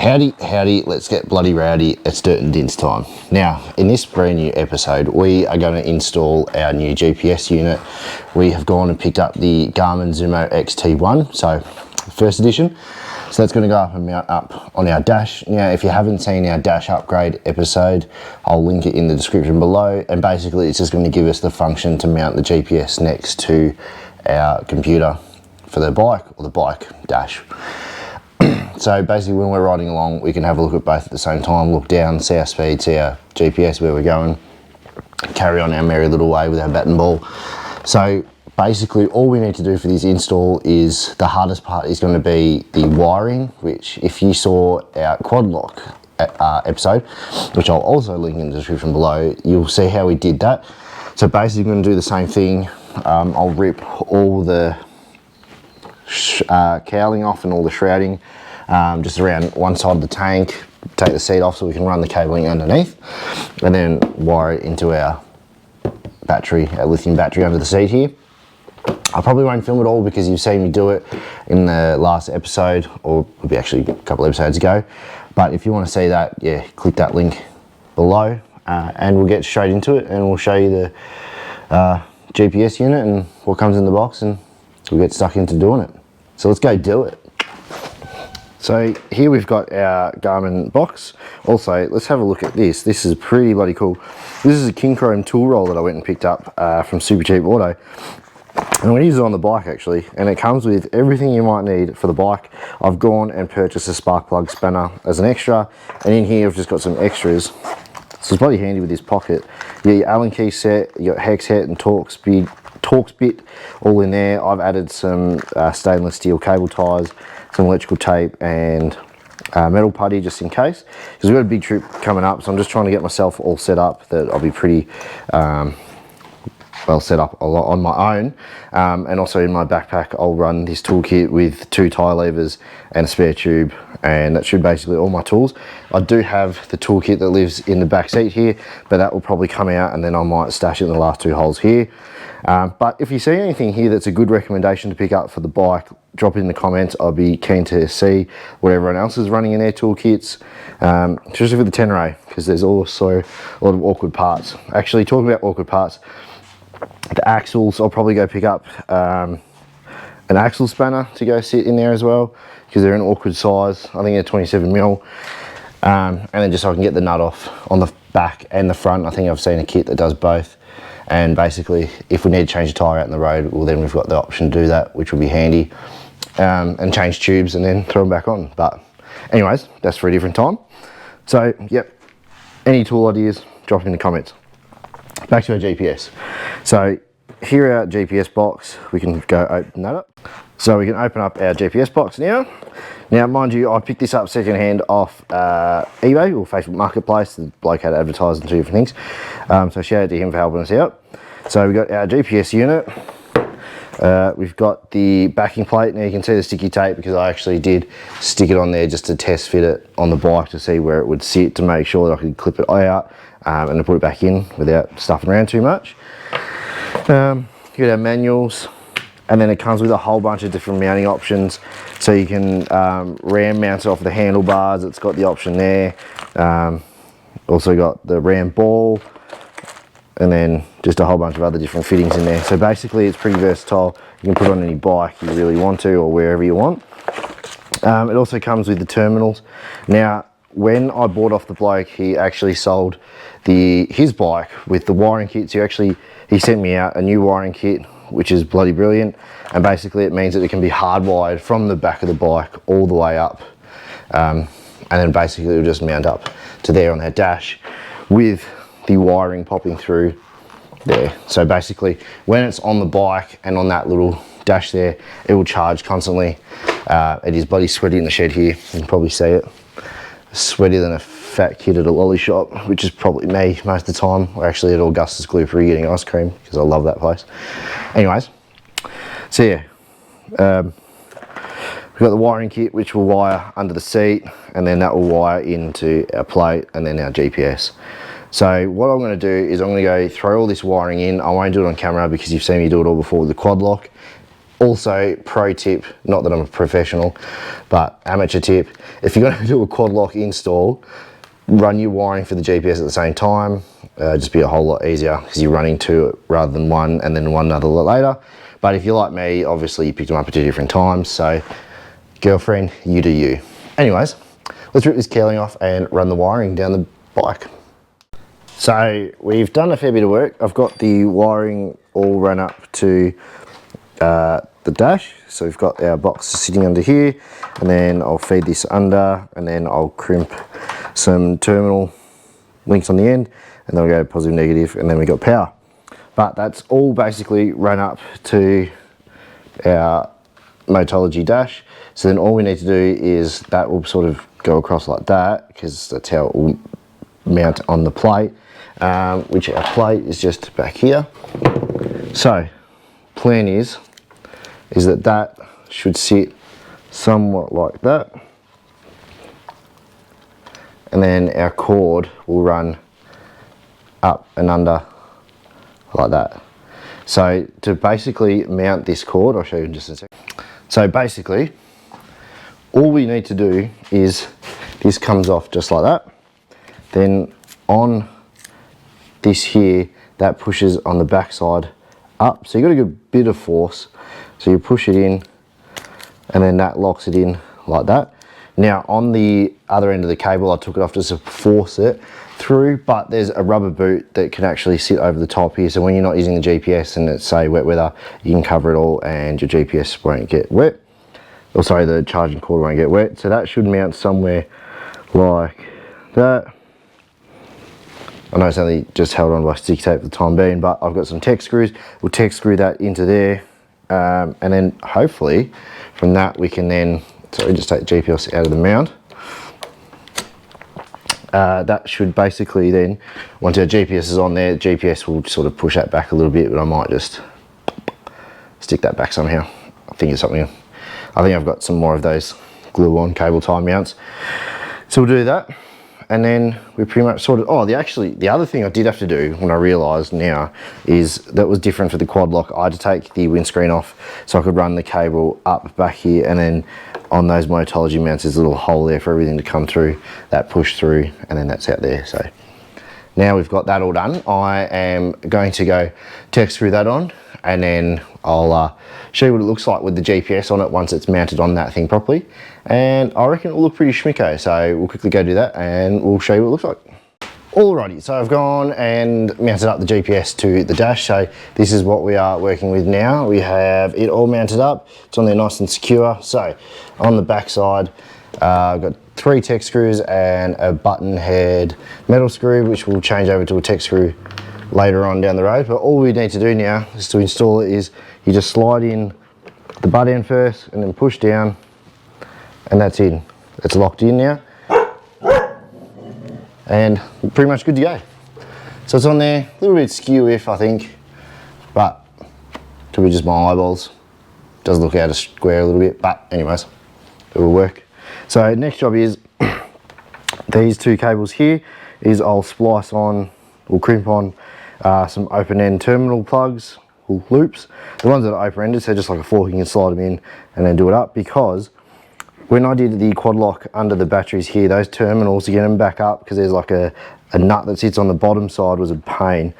Howdy, let's get bloody rowdy. It's Dirt and Dints time. Now, in this brand new episode, we are going to install our new GPS unit. We have gone and picked up the Garmin Zumo XT1, so first edition. So that's going to go up and mount up on our dash. Now, if you haven't seen our dash upgrade episode, I'll link it in the description below. And basically, it's just going to give us the function to mount the GPS next to our computer for the bike or the bike dash. So basically when we're riding along, we can have a look at both at the same time, look down, see our speed, see our GPS, where we're going, carry on our merry little way with our bat and ball. So basically all we need to do for this install is, the hardest part is going to be the wiring, which if you saw our Quadlock episode, which I'll also link in the description below, you'll see how we did that. So basically we're going to do the same thing. I'll rip all the cowling off and all the shrouding just around one side of the tank, take the seat off so we can run the cabling underneath, and then wire it into our battery, our lithium battery under the seat here. I probably won't film it all because you've seen me do it in the last episode, or it'll be actually a couple episodes ago. But if you want to see that, yeah, click that link below and we'll get straight into it and we'll show you the GPS unit and what comes in the box, and we'll get stuck into doing it. So let's go do it. So here we've got our Garmin box. Also, let's have a look at this. This is pretty bloody cool. This is a King Chrome tool roll that I went and picked up from Super Cheap Auto. And I'm going to use it on the bike actually, and it comes with everything you might need for the bike. I've gone and purchased a spark plug spanner as an extra, and in here I've just got some extras. So it's bloody handy with this pocket. You got your Allen key set, you got hex head and Torx bit all in there. I've added some stainless steel cable ties, some electrical tape and metal putty just in case, because we've got a big trip coming up, so I'm just trying to get myself all set up that I'll be pretty well set up on my own. And also in my backpack I'll run this toolkit with 2 tie levers and a spare tube, and that should basically all my tools. I do have the toolkit that lives in the back seat here, but that will probably come out and then I might stash it in the last 2 holes here. But if you see anything here that's a good recommendation to pick up for the bike, drop it in the comments. I'll be keen to see what everyone else is running in their toolkits, especially for the Tenere, because there's also a lot of awkward parts. Actually, talking about awkward parts, the axles, I'll probably go pick up an axle spanner to go sit in there as well, because they're an awkward size. I think they're 27mm. And then just so I can get the nut off on the back and the front. I think I've seen a kit that does both. And basically, if we need to change a tyre out in the road, well then we've got the option to do that, which will be handy. And change tubes and then throw them back on. But anyways, that's for a different time. So, yep, any tool ideas, drop them in the comments. Back to our GPS. So here our GPS box, we can go open that up. So we can open up our GPS box now. Now, mind you, I picked this up secondhand off eBay or Facebook Marketplace. The bloke had advertised and 2 different things. So shout out to him for helping us out. So we got our GPS unit. We've got the backing plate. Now you can see the sticky tape because I actually did stick it on there just to test fit it on the bike to see where it would sit, to make sure that I could clip it out and then put it back in without stuffing around too much. You got our manuals, and then it comes with a whole bunch of different mounting options. So you can ram mount it off the handlebars. It's got the option there. Also got the ram ball, and then just a whole bunch of other different fittings in there. So basically it's pretty versatile. You can put it on any bike you really want to, or wherever you want. It also comes with the terminals. Now, when I bought off the bloke, he actually sold his bike with the wiring kit. So he sent me out a new wiring kit, which is bloody brilliant. And basically it means that it can be hardwired from the back of the bike all the way up. And then basically it'll just mount up to there on that dash with the wiring popping through there. So basically when it's on the bike and on that little dash there, it will charge constantly. It is bloody sweaty in the shed here. You can probably see it. Sweatier than a fat kid at a lolly shop, which is probably me most of the time. We're actually at Augustus Glue-Free getting ice cream because I love that place. Anyways, so yeah, we've got the wiring kit which will wire under the seat, and then that will wire into our plate and then our GPS. So what I'm going to do is I'm going to go throw all this wiring in. I won't do it on camera because you've seen me do it all before with the Quadlock. Also, pro tip, not that I'm a professional, but amateur tip, if you're going to do a quad lock install, run your wiring for the GPS at the same time. Just be a whole lot easier because you're running two rather than one, and then one another later. But if you're like me, obviously you picked them up at 2 different times, so girlfriend, you do you. Anyways, let's rip this cowling off and run the wiring down the bike. So we've done a fair bit of work. I've got the wiring all run up to the dash. So we've got our box sitting under here, and then I'll feed this under, and then I'll crimp some terminal links on the end, and then we'll go positive, negative, and then we got power. But that's all basically run up to our Motology dash. So then all we need to do is that will sort of go across like that, because that's how it will mount on the plate, which our plate is just back here. So plan is that that should sit somewhat like that, and then our cord will run up and under like that. So to basically mount this cord, I'll show you in just a second. So basically all we need to do is this comes off just like that, then on this here that pushes on the back side up, so you've got a good bit of force, so you push it in and then that locks it in like that. Now on the other end of the cable I took it off just to force it through, but there's a rubber boot that can actually sit over the top here, so when you're not using the GPS and it's say wet weather, you can cover it all and your GPS won't get wet. Or sorry, the charging cord won't get wet. So that should mount somewhere like that. I know it's only just held on by stick tape for the time being, but I've got some Tech screws. We'll Tech screw that into there, and then hopefully from that we can then, sorry, just take the GPS out of the mount. That should basically then, once our GPS is on there, GPS will sort of push that back a little bit, but I might just stick that back somehow. I think it's something, I think I've got some more of those glue-on cable tie mounts. So we'll do that, and then we pretty much sorted, oh, the other thing I did have to do when I realised now is that was different for the Quadlock. I had to take the windscreen off so I could run the cable up back here, and then on those Motology mounts there's a little hole there for everything to come through, that push through, and then that's out there. So now we've got that all done, I am going to go Tech screw that on, and then I'll show you what it looks like with the GPS on it once it's mounted on that thing properly, and I reckon it will look pretty schmicko. So we'll quickly go do that and we'll show you what it looks like. Alrighty, so I've gone and mounted up the GPS to the dash, so this is what we are working with now. We have it all mounted up, it's on there nice and secure. So on the back side, I've got 3 Tech screws and a button head metal screw, which will change over to a Tech screw later on down the road. But all we need to do now is to install it is you just slide in the butt end first and then push down, and that's in. It's locked in now, and pretty much good to go. So it's on there, a little bit skew if I think, but to be just my eyeballs, does look out of square a little bit, but anyways, it will work. So next job is these 2 cables here is I'll splice on, or crimp on some open end terminal plugs or loops. The ones that are open ended, so just like a fork, you can slide them in and then do it up, because when I did the Quadlock under the batteries here, those terminals, to get them back up, because there's like a nut that sits on the bottom side, was a pain.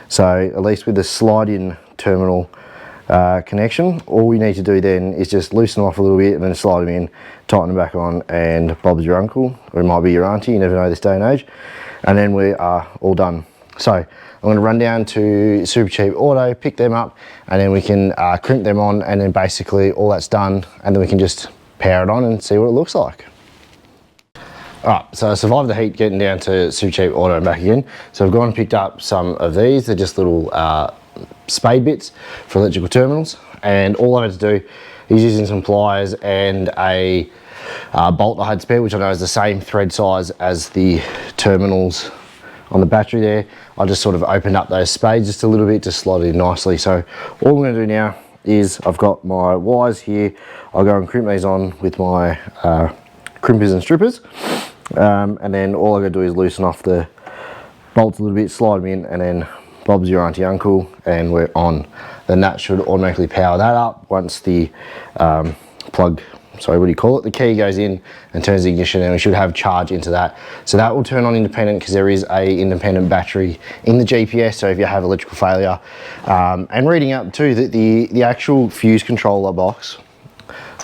So at least with the slide-in terminal connection, all we need to do then is just loosen them off a little bit and then slide them in, tighten them back on, and Bob's your uncle, or it might be your auntie, you never know this day and age, and then we are all done. So I'm going to run down to Super Cheap Auto, pick them up, and then we can crimp them on, and then basically all that's done, and then we can just power it on and see what it looks like. Alright, so I survived the heat getting down to Super Cheap Auto and back again. So I've gone and picked up some of these. They're just little spade bits for electrical terminals, and all I had to do is using some pliers and a bolt I had spare, which I know is the same thread size as the terminals on the battery there. I just sort of opened up those spades just a little bit to slide it in nicely. So all I'm going to do now is I've got my wires here. I'll go and crimp these on with my crimpers and strippers, and then all I got to do is loosen off the bolts a little bit, slide them in, and then Bob's your auntie uncle, and we're on. then that should automatically power that up once the the key goes in and turns the ignition, and we should have charge into that. So that will turn on independent because there is a independent battery in the GPS, so if you have electrical failure. And reading up too that the actual fuse controller box,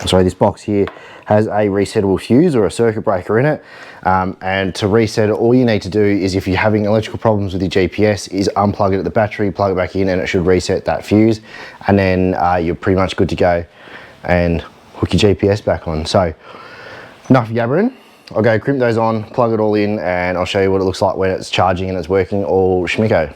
this box here has a resettable fuse or a circuit breaker in it, and to reset it, all you need to do is, if you're having electrical problems with your GPS, is unplug it at the battery, plug it back in, and it should reset that fuse, and then you're pretty much good to go and hook your GPS back on. So enough yabbering, I'll go crimp those on, plug it all in, and I'll show you what it looks like when it's charging and it's working all schmicko.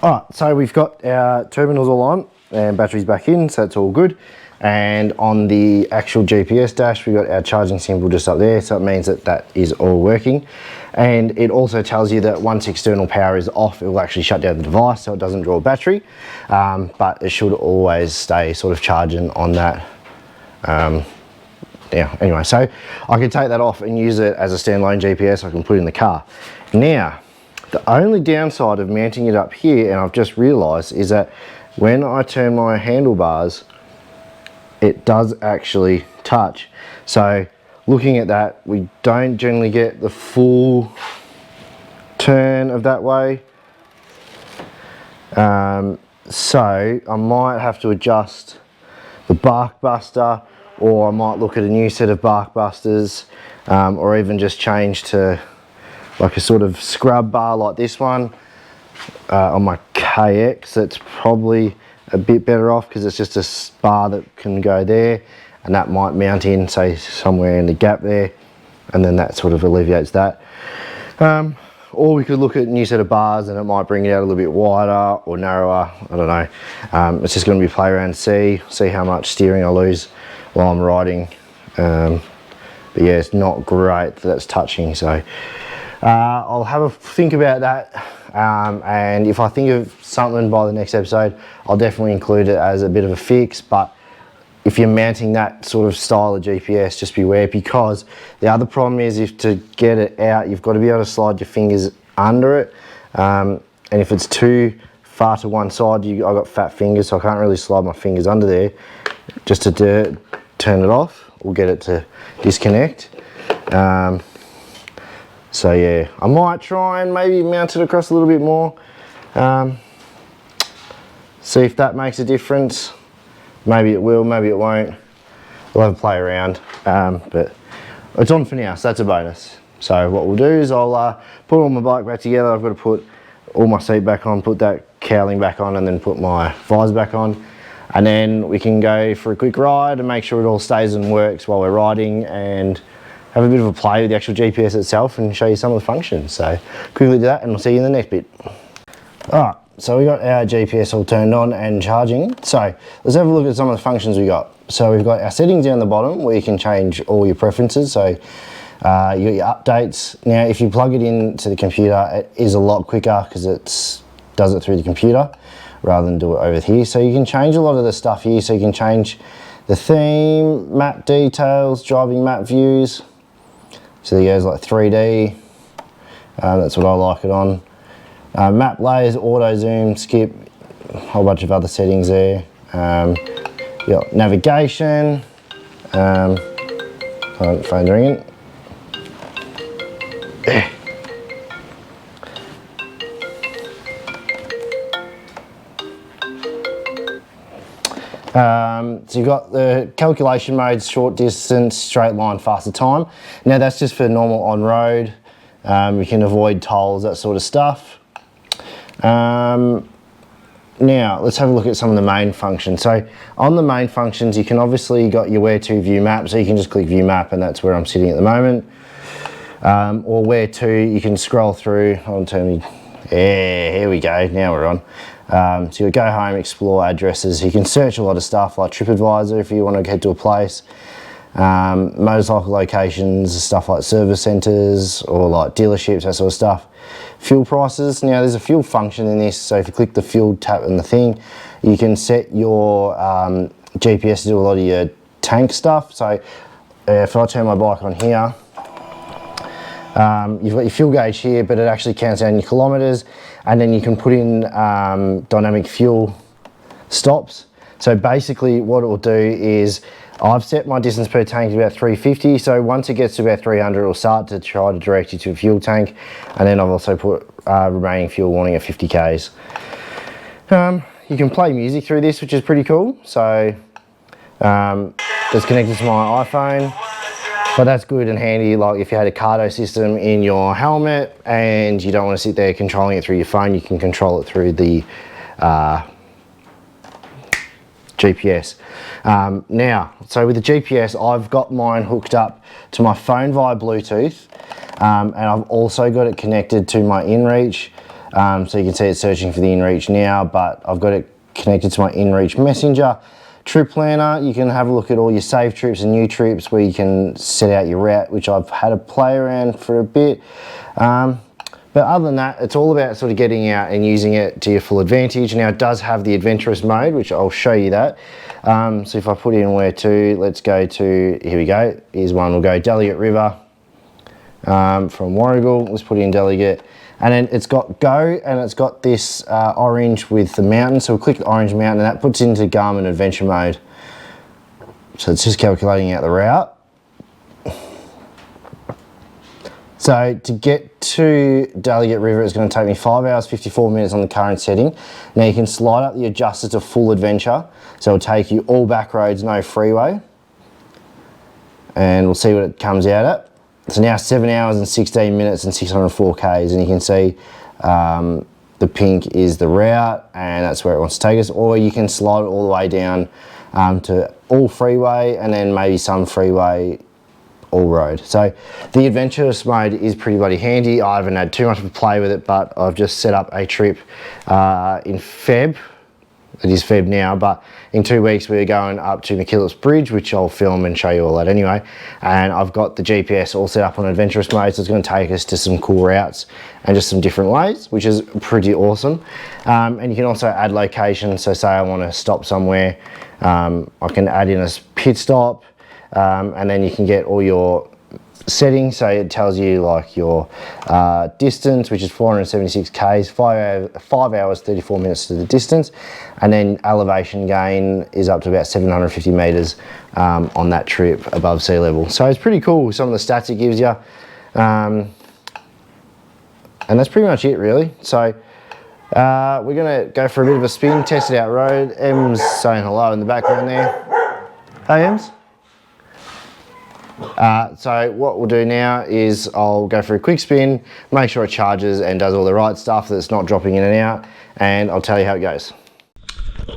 Alright, so we've got our terminals all on and batteries back in, so it's all good. And on the actual GPS dash, we've got our charging symbol just up there, so it means that that is all working. And it also tells you that once external power is off, it will actually shut down the device so it doesn't draw a battery, but it should always stay sort of charging on that. Yeah, anyway, so I can take that off and use it as a standalone GPS. I can put it in the car. Now, the only downside of mounting it up here, and I've just realised, is that when I turn my handlebars, it does actually touch. So looking at that, we don't generally get the full turn of that way. So I might have to adjust the bark buster, or I might look at a new set of bark busters, or even just change to like a sort of scrub bar like this one on my KX. That's probably a bit better off because it's just a bar that can go there, and that might mount in, say, somewhere in the gap there, and then that sort of alleviates that. Or we could look at a new set of bars and it might bring it out a little bit wider or narrower, I don't know. It's just going to be play around, see how much steering I lose while I'm riding. But yeah, it's not great that it's touching, so I'll have a think about that, and if I think of something by the next episode, I'll definitely include it as a bit of a fix. But if you're mounting that sort of style of GPS, just beware, because the other problem is, if to get it out, you've got to be able to slide your fingers under it, and if it's too far to one side, I've got fat fingers, so I can't really slide my fingers under there just to turn it off or get it to disconnect. So yeah, I might try and maybe mount it across a little bit more, see if that makes a difference. Maybe it will, maybe it won't. We'll have a play around, but it's on for now, so that's a bonus. So what we'll do is I'll put all my bike back together. I've got to put all my seat back on, put that cowling back on, and then put my visor back on. And then we can go for a quick ride and make sure it all stays and works while we're riding, and have a bit of a play with the actual GPS itself and show you some of the functions. So quickly do that, and we'll see you in the next bit. Alright, so we got our GPS all turned on and charging. So let's have a look at some of the functions we got. So we've got our settings down the bottom where you can change all your preferences. So you got your updates. Now if you plug it into the computer, it is a lot quicker because it does it through the computer rather than do it over here. So you can change a lot of the stuff here. So you can change the theme, map details, driving map views. So there goes like 3D, that's what I like it on. Map layers, auto zoom, skip, a whole bunch of other settings there. Yeah, navigation, phone's ringing. So you've got the calculation modes, short distance, straight line, faster time. Now that's just for normal on-road. You can avoid tolls, that sort of stuff. Now let's have a look at some of the main functions. So on the main functions, you can obviously got your where to view map, so you can just click view map, and that's where I'm sitting at the moment. Or where to, you can scroll through. Yeah, here we go, now we're on. So you'll go home, explore addresses. You can search a lot of stuff like TripAdvisor if you want to head to a place. Motorcycle locations, stuff like service centres or like dealerships, that sort of stuff. Fuel prices. Now there's a fuel function in this, so if you click the fuel tab in the thing, you can set your GPS to do a lot of your tank stuff. So if I turn my bike on here, you've got your fuel gauge here, but it actually counts down your kilometres, and then you can put in dynamic fuel stops. So basically what it will do is, I've set my distance per tank to about 350, so once it gets to about 300 it'll start to try to direct you to a fuel tank, and then I've also put remaining fuel warning at 50 k's. You can play music through this, which is pretty cool. So it's connected to my iPhone, but that's good and handy, like if you had a Cardo system in your helmet and you don't want to sit there controlling it through your phone, you can control it through the GPS. Now, so with the GPS, I've got mine hooked up to my phone via Bluetooth, and I've also got it connected to my InReach. So you can see it's searching for the InReach now, but I've got it connected to my InReach Messenger. Trip planner, you can have a look at all your saved trips and new trips where you can set out your route, which I've had a play around for a bit. But other than that, it's all about sort of getting out and using it to your full advantage. Now it does have the adventurous mode, which I'll show you that. So if I put in where to, let's go to, here we go. Here's one, we'll go Delegate River from Warragul. Let's put in Delegate. And then it's got go, and it's got this orange with the mountain. So we'll click orange mountain, and that puts into Garmin adventure mode. So it's just calculating out the route. So to get to Delegate River, it's going to take me 5 hours, 54 minutes on the current setting. Now you can slide up the adjuster to full adventure. So it'll take you all back roads, no freeway. And we'll see what it comes out at. So now 7 hours and 16 minutes and 604 k's, and you can see the pink is the route, and that's where it wants to take us. Or you can slide it all the way down to all freeway, and then maybe some freeway, all road. So the adventurous mode is pretty bloody handy. I haven't had too much of a play with it, but I've just set up a trip in Feb. It is Feb now, but in 2 weeks we're going up to McKillop's Bridge, which I'll film and show you all that anyway. And I've got the GPS all set up on adventurous mode, so it's going to take us to some cool routes and just some different ways, which is pretty awesome. And you can also add locations. So say I want to stop somewhere, I can add in a pit stop, and then you can get all your settings. So it tells you like your distance, which is 476 k's, 5 hours 34 minutes to the distance, and then elevation gain is up to about 750 meters on that trip above sea level. So it's pretty cool, some of the stats it gives you, and that's pretty much it really. So we're gonna go for a bit of a spin, test it out road. Em's saying hello in the background there. Hey Ems. So what we'll do now is I'll go for a quick spin, make sure it charges and does all the right stuff, that it's not dropping in and out, and I'll tell you how it goes.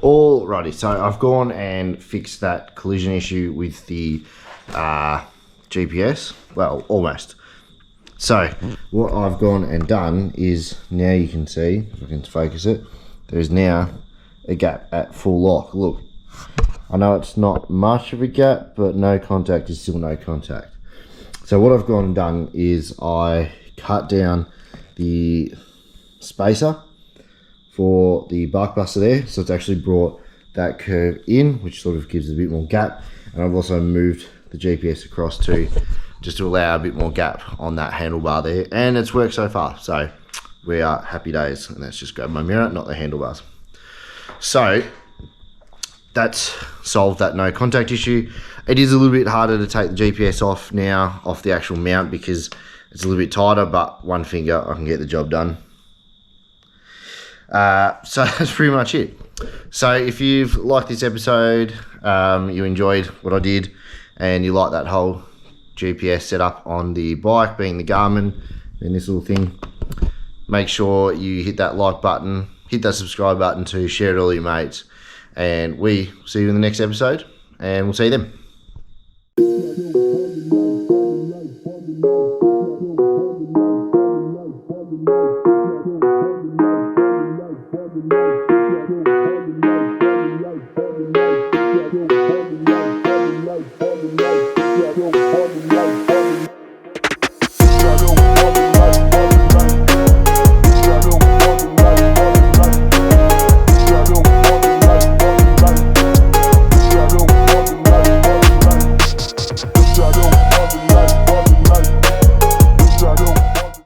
Alrighty, so I've gone and fixed that collision issue with the GPS, well, almost. So what I've gone and done is, now you can see, if I can focus it, there's now a gap at full lock. Look. I know it's not much of a gap, but no contact is still no contact. So what I've gone and done is I cut down the spacer for the bark buster there. So it's actually brought that curve in, which sort of gives it a bit more gap. And I've also moved the GPS across to, just to allow a bit more gap on that handlebar there. And it's worked so far. So we are happy days. And let's just grab my mirror, not the handlebars. So that's solved that no contact issue. It is a little bit harder to take the GPS off now, off the actual mount, because it's a little bit tighter, but one finger I can get the job done. So that's pretty much it. So if you've liked this episode, you enjoyed what I did, and you like that whole GPS setup on the bike, being the Garmin and this little thing, make sure you hit that like button, hit that subscribe button too, share it with all your mates. And we see you in the next episode, and we'll see you then.